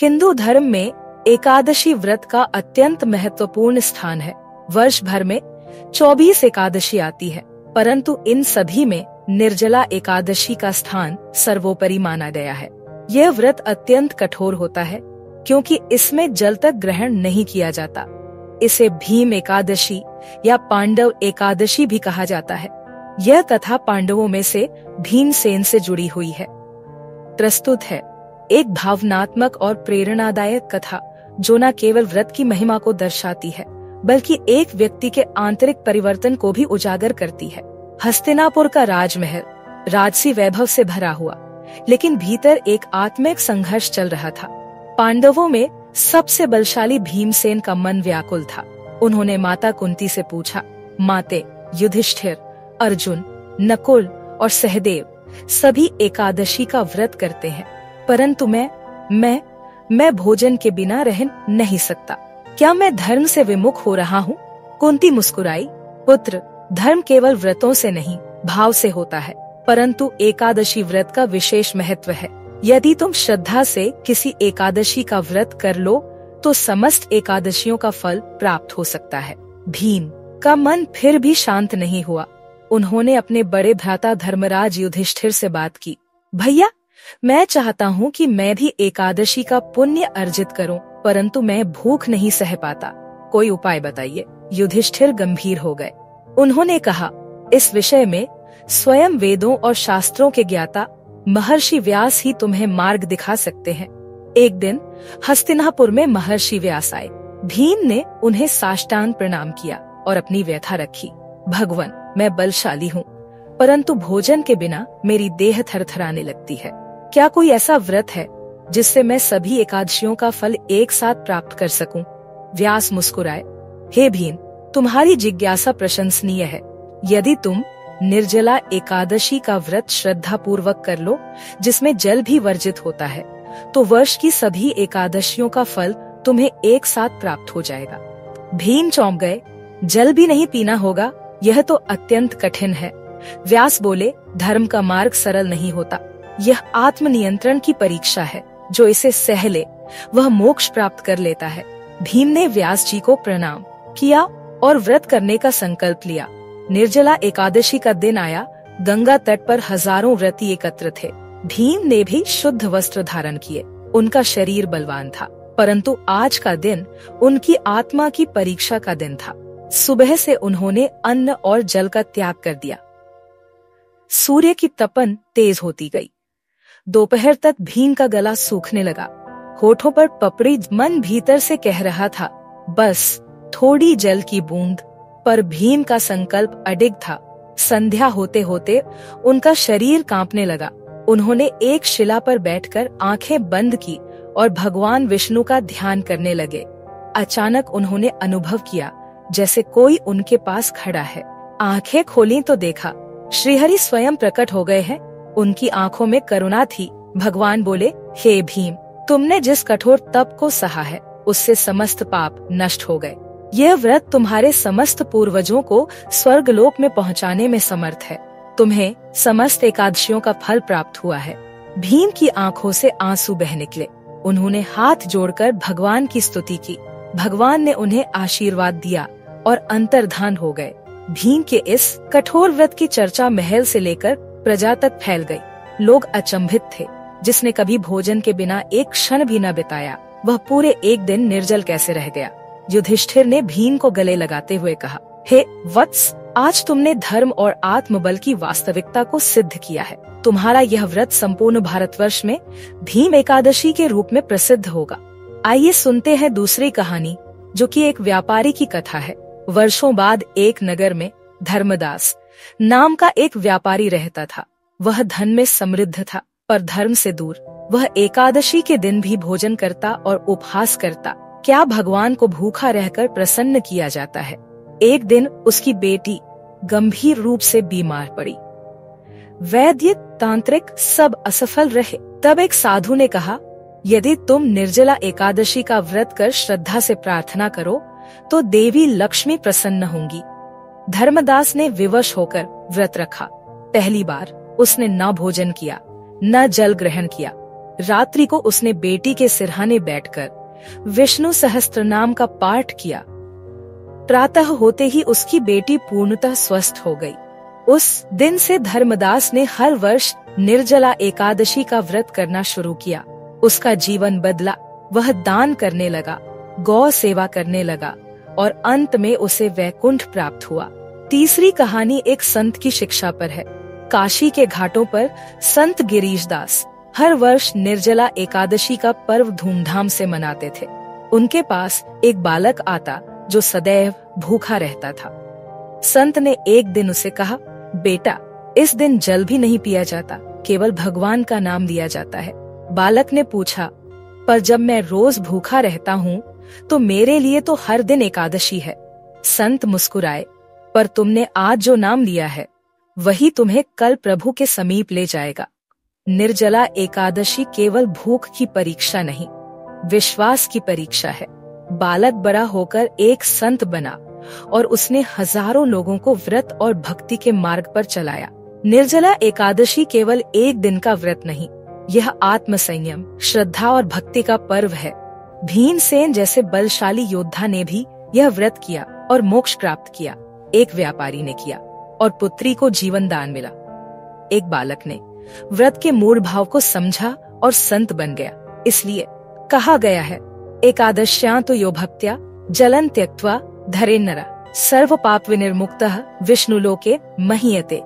हिंदू धर्म में एकादशी व्रत का अत्यंत महत्वपूर्ण स्थान है। वर्ष भर में 24 एकादशी आती है, परंतु इन सभी में निर्जला एकादशी का स्थान सर्वोपरि माना गया है। यह व्रत अत्यंत कठोर होता है क्योंकि इसमें जल तक ग्रहण नहीं किया जाता। इसे भीम एकादशी या पांडव एकादशी भी कहा जाता है। यह कथा पांडवों में से भीमसेन से जुड़ी हुई है। प्रस्तुत है एक भावनात्मक और प्रेरणादायक कथा जो न केवल व्रत की महिमा को दर्शाती है बल्कि एक व्यक्ति के आंतरिक परिवर्तन को भी उजागर करती है। हस्तिनापुर का राजमहल राजसी वैभव से भरा हुआ, लेकिन भीतर एक आत्मिक संघर्ष चल रहा था। पांडवों में सबसे बलशाली भीमसेन का मन व्याकुल था। उन्होंने माता कुंती से पूछा, माते युधिष्ठिर, अर्जुन, नकुल और सहदेव सभी एकादशी का व्रत करते हैं, परंतु मैं भोजन के बिना रह नहीं सकता। क्या मैं धर्म से विमुख हो रहा हूँ? कुंती मुस्कुराई, पुत्र, धर्म केवल व्रतों से नहीं, भाव से होता है। परंतु एकादशी व्रत का विशेष महत्व है। यदि तुम श्रद्धा से किसी एकादशी का व्रत कर लो तो समस्त एकादशियों का फल प्राप्त हो सकता है। भीम का मन फिर भी शांत नहीं हुआ। उन्होंने अपने बड़े भ्राता धर्मराज युधिष्ठिर से बात की। भैया, मैं चाहता हूँ कि मैं भी एकादशी का पुण्य अर्जित करूँ, परंतु मैं भूख नहीं सह पाता। कोई उपाय बताइए। युधिष्ठिर गंभीर हो गए। उन्होंने कहा, इस विषय में स्वयं वेदों और शास्त्रों के ज्ञाता महर्षि व्यास ही तुम्हें मार्ग दिखा सकते हैं। एक दिन हस्तिनापुर में महर्षि व्यास आए। भीम ने उन्हें साष्टांग प्रणाम किया और अपनी व्यथा रखी। भगवान, मैं बलशाली हूँ, परंतु भोजन के बिना मेरी देह थरथराने लगती है। क्या कोई ऐसा व्रत है जिससे मैं सभी एकादशियों का फल एक साथ प्राप्त कर सकूं? व्यास मुस्कुराए। हे भीम, तुम्हारी जिज्ञासा प्रशंसनीय है। यदि तुम निर्जला एकादशी का व्रत श्रद्धा पूर्वक कर लो, जिसमें जल भी वर्जित होता है, तो वर्ष की सभी एकादशियों का फल तुम्हें एक साथ प्राप्त हो जाएगा। भीम चौंक गए। जल भी नहीं पीना होगा? यह तो अत्यंत कठिन है। व्यास बोले, धर्म का मार्ग सरल नहीं होता। यह आत्मनियंत्रण की परीक्षा है। जो इसे सह ले वह मोक्ष प्राप्त कर लेता है। भीम ने व्यास जी को प्रणाम किया और व्रत करने का संकल्प लिया। निर्जला एकादशी का दिन आया। गंगा तट पर हजारों व्रती एकत्र थे। भीम ने भी शुद्ध वस्त्र धारण किए। उनका शरीर बलवान था, परंतु आज का दिन उनकी आत्मा की परीक्षा का दिन था। सुबह से उन्होंने अन्न और जल का त्याग कर दिया। सूर्य की तपन तेज होती गई। दोपहर तक भीम का गला सूखने लगा। होठों पर पपड़ी। मन भीतर से कह रहा था, बस थोड़ी जल की बूंद। पर भीम का संकल्प अडिग था। संध्या होते होते उनका शरीर कांपने लगा। उन्होंने एक शिला पर बैठकर आंखें बंद की और भगवान विष्णु का ध्यान करने लगे। अचानक उन्होंने अनुभव किया जैसे कोई उनके पास खड़ा है। आंखें खोली तो देखा श्रीहरि स्वयं प्रकट हो गए हैं। उनकी आंखों में करुणा थी। भगवान बोले, हे भीम, तुमने जिस कठोर तप को सहा है उससे समस्त पाप नष्ट हो गए। यह व्रत तुम्हारे समस्त पूर्वजों को स्वर्गलोक में पहुंचाने में समर्थ है। तुम्हें समस्त एकादशियों का फल प्राप्त हुआ है। भीम की आंखों से आंसू बह निकले। उन्होंने हाथ जोड़कर भगवान की स्तुति की। भगवान ने उन्हें आशीर्वाद दिया और अंतर्धान हो गए। भीम के इस कठोर व्रत की चर्चा महल से लेकर प्रजा तक फैल गई। लोग अचंभित थे। जिसने कभी भोजन के बिना एक क्षण भी न बिताया, वह पूरे एक दिन निर्जल कैसे रह गया? युधिष्ठिर ने भीम को गले लगाते हुए कहा, हे वत्स, आज तुमने धर्म और आत्मबल की वास्तविकता को सिद्ध किया है। तुम्हारा यह व्रत संपूर्ण भारतवर्ष में भीम एकादशी के रूप में प्रसिद्ध होगा। आइए सुनते हैं दूसरी कहानी, जो कि एक व्यापारी की कथा है। वर्षों बाद एक नगर में धर्मदास नाम का एक व्यापारी रहता था। वह धन में समृद्ध था, पर धर्म से दूर। वह एकादशी के दिन भी भोजन करता और उपवास करता। क्या भगवान को भूखा रहकर प्रसन्न किया जाता है? एक दिन उसकी बेटी गंभीर रूप से बीमार पड़ी। वैद्य, तांत्रिक सब असफल रहे। तब एक साधु ने कहा, यदि तुम निर्जला एकादशी का व्रत कर श्रद्धा से प्रार्थना करो तो देवी लक्ष्मी प्रसन्न होंगी। धर्मदास ने विवश होकर व्रत रखा। पहली बार उसने न भोजन किया, न जल ग्रहण किया। रात्रि को उसने बेटी के सिरहाने बैठकर विष्णु सहस्त्रनाम का पाठ किया। प्रातः होते ही उसकी बेटी पूर्णतः स्वस्थ हो गई। उस दिन से धर्मदास ने हर वर्ष निर्जला एकादशी का व्रत करना शुरू किया। उसका जीवन बदला, वह दान करने लगा, गौ सेवा करने लगा और अंत में उसे वैकुंठ प्राप्त हुआ। तीसरी कहानी एक संत की शिक्षा पर है। काशी के घाटों पर संत गिरीशदास हर वर्ष निर्जला एकादशी का पर्व धूमधाम से मनाते थे। उनके पास एक बालक आता जो सदैव भूखा रहता था। संत ने एक दिन उसे कहा, बेटा, इस दिन जल भी नहीं पिया जाता, केवल भगवान का नाम लिया जाता है। बालक ने पूछा, पर जब मैं रोज भूखा रहता हूँ तो मेरे लिए तो हर दिन एकादशी है। संत मुस्कुराए, पर तुमने आज जो नाम लिया है वही तुम्हें कल प्रभु के समीप ले जाएगा। निर्जला एकादशी केवल भूख की परीक्षा नहीं, विश्वास की परीक्षा है। बालक बड़ा होकर एक संत बना और उसने हजारों लोगों को व्रत और भक्ति के मार्ग पर चलाया। निर्जला एकादशी केवल एक दिन का व्रत नहीं, यह आत्म संयम, श्रद्धा और भक्ति का पर्व है। भीमसेन जैसे बलशाली योद्धा ने भी यह व्रत किया और मोक्ष प्राप्त किया। एक व्यापारी ने किया और पुत्री को जीवन दान मिला। एक बालक ने व्रत के मूल भाव को समझा और संत बन गया। इसलिए कहा गया है, एकादश्यां तो यो भक्त्या जलं त्यक्त्वा धरेन्नरः सर्व पाप विनिर्मुक्तः विष्णुलोके महीयते।